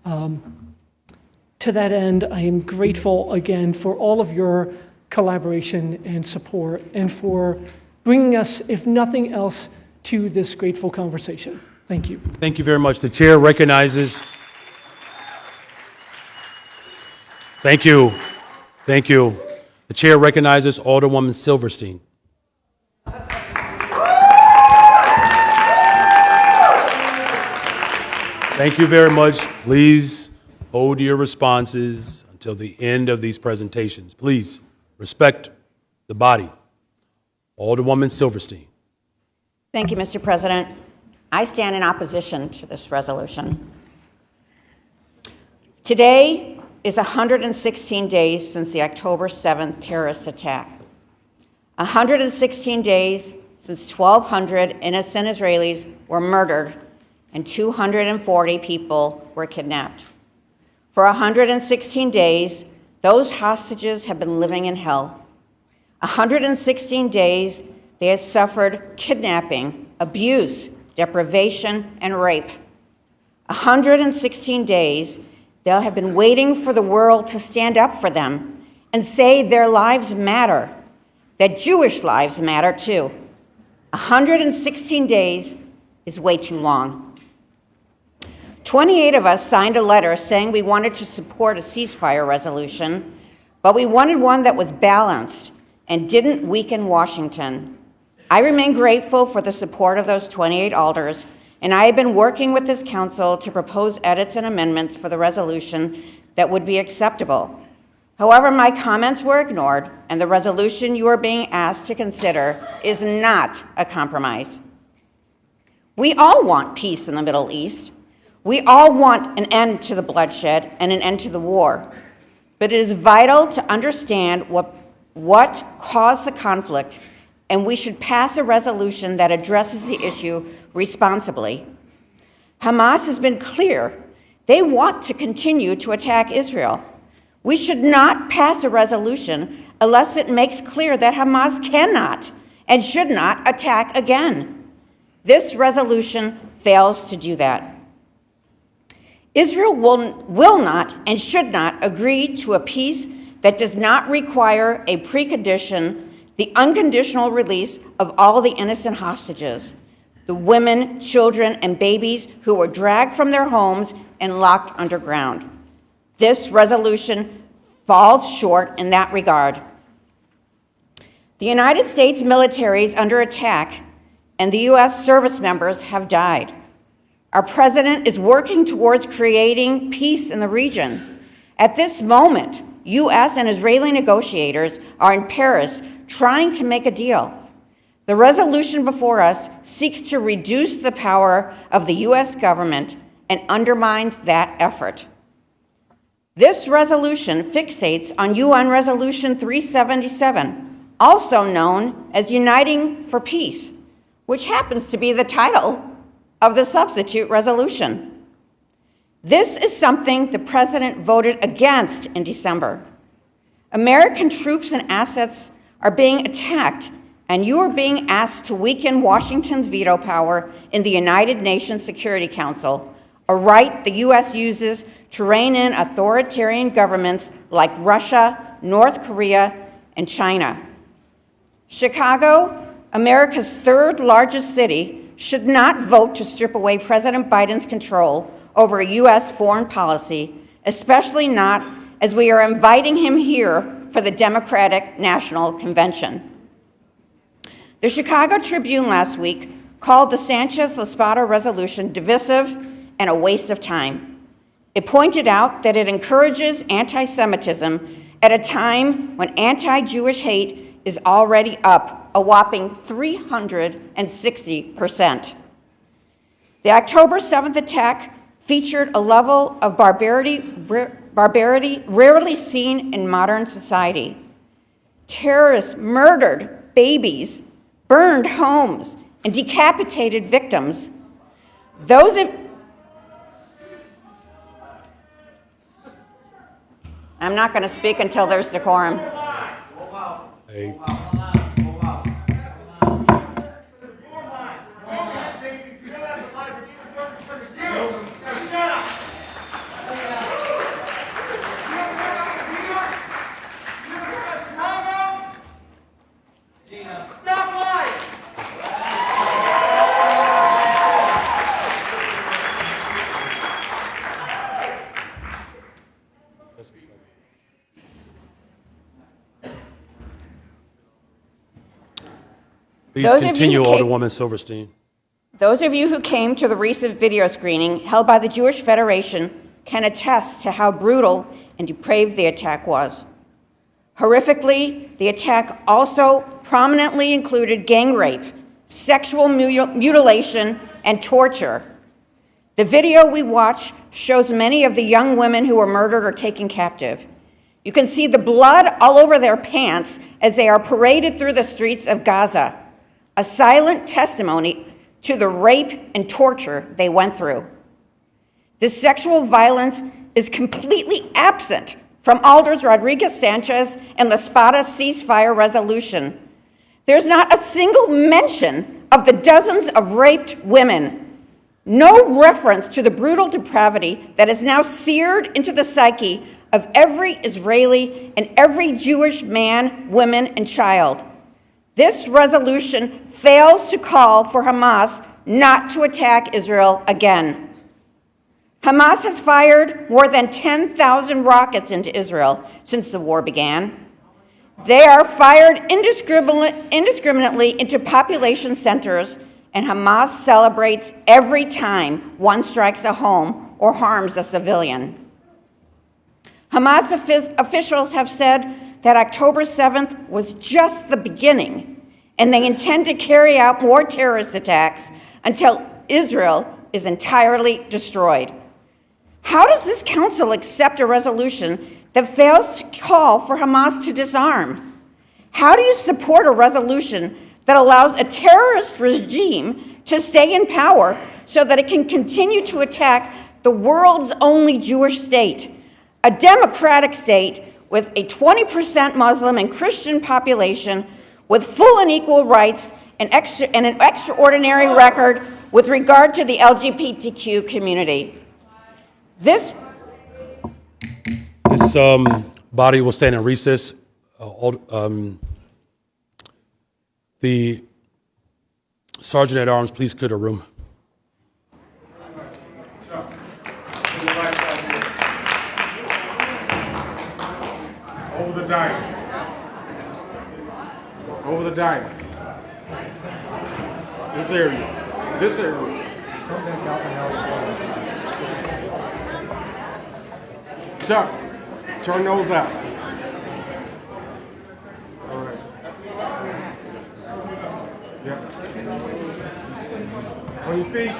To that end, I am grateful again for all of your collaboration and support and for bringing us, if nothing else, to this grateful conversation. Thank you. Thank you very much. The chair recognizes. Thank you. Thank you. The chair recognizes Alderwoman Silverstein. Thank you very much. Please hold your responses until the end of these presentations. Please respect the body. Alderwoman Silverstein. Thank you, Mr. President. I stand in opposition to this resolution. Today is 116 days since the October 7th terrorist attack. 116 days since 1,200 innocent Israelis were murdered and 240 people were kidnapped. For 116 days, those hostages have been living in hell. 116 days, they have suffered kidnapping, abuse, deprivation, and rape. 116 days, they'll have been waiting for the world to stand up for them and say their lives matter, that Jewish lives matter too. 116 days is way too long. 28 of us signed a letter saying we wanted to support a ceasefire resolution, but we wanted one that was balanced and didn't weaken Washington. I remain grateful for the support of those 28 alders, and I have been working with this council to propose edits and amendments for the resolution that would be acceptable. However, my comments were ignored, and the resolution you are being asked to consider is not a compromise. We all want peace in the Middle East. We all want an end to the bloodshed and an end to the war. But it is vital to understand what caused the conflict, and we should pass a resolution that addresses the issue responsibly. Hamas has been clear. They want to continue to attack Israel. We should not pass a resolution unless it makes clear that Hamas cannot and should not attack again. This resolution fails to do that. Israel will not and should not agree to a peace that does not require a precondition, the unconditional release of all the innocent hostages, the women, children, and babies who were dragged from their homes and locked underground. This resolution falls short in that regard. The United States military is under attack, and the U.S. service members have died. Our president is working towards creating peace in the region. At this moment, U.S. and Israeli negotiators are in Paris trying to make a deal. The resolution before us seeks to reduce the power of the U.S. government and undermines that effort. This resolution fixates on UN Resolution 377, also known as Uniting for Peace, which happens to be the title of the substitute resolution. This is something the president voted against in December. American troops and assets are being attacked, and you are being asked to weaken Washington's veto power in the United Nations Security Council, a right the U.S. uses to rein in authoritarian governments like Russia, North Korea, and China. Chicago, America's third largest city, should not vote to strip away President Biden's control over U.S. foreign policy, especially not as we are inviting him here for the Democratic National Convention. The Chicago Tribune last week called the Sanchez-Laspada resolution divisive and a waste of time. It pointed out that it encourages anti-Semitism at a time when anti-Jewish hate is already up a whopping 360%. The October 7th attack featured a level of barbarity rarely seen in modern society. Terrorists murdered babies, burned homes, and decapitated victims. I'm not going to speak until there's decorum. Hey. Please Those of you continue, who came- Alderwoman Silverstein. Those of you who came to the recent video screening held by the Jewish Federation can attest to how brutal and depraved the attack was. Horrifically, the attack also prominently included gang rape, sexual mutilation, and torture. The video we watched shows many of the young women who were murdered or taken captive. You can see the blood all over their pants as they are paraded through the streets of Gaza, a silent testimony to the rape and torture they went through. This sexual violence is completely absent from Alders Rodriguez Sanchez and La Spada's ceasefire resolution. There's not a single mention of the dozens of raped women, no reference to the brutal depravity that is now seared into the psyche of every Israeli and every Jewish man, woman, and child. This resolution fails to call for Hamas not to attack Israel again. Hamas has fired more than 10,000 rockets into Israel since the war began. They are fired indiscriminately into population centers, and Hamas celebrates every time one strikes a home or harms a civilian. Hamas officials have said that October 7th was just the beginning, and they intend to carry out more terrorist attacks until Israel is entirely destroyed. How does this council accept a resolution that fails to call for Hamas to disarm? How do you support a resolution that allows a terrorist regime to stay in power so that it can continue to attack the world's only Jewish state, a democratic state with a 20% Muslim and Christian population, with full and equal rights and an extraordinary record with regard to the LGBTQ community? This body will stand in recess. The Sergeant at Arms, please clear the room. Over the dais. Over the dais. This area. This area. Chuck, turn those out. All right. Yep. On your feet.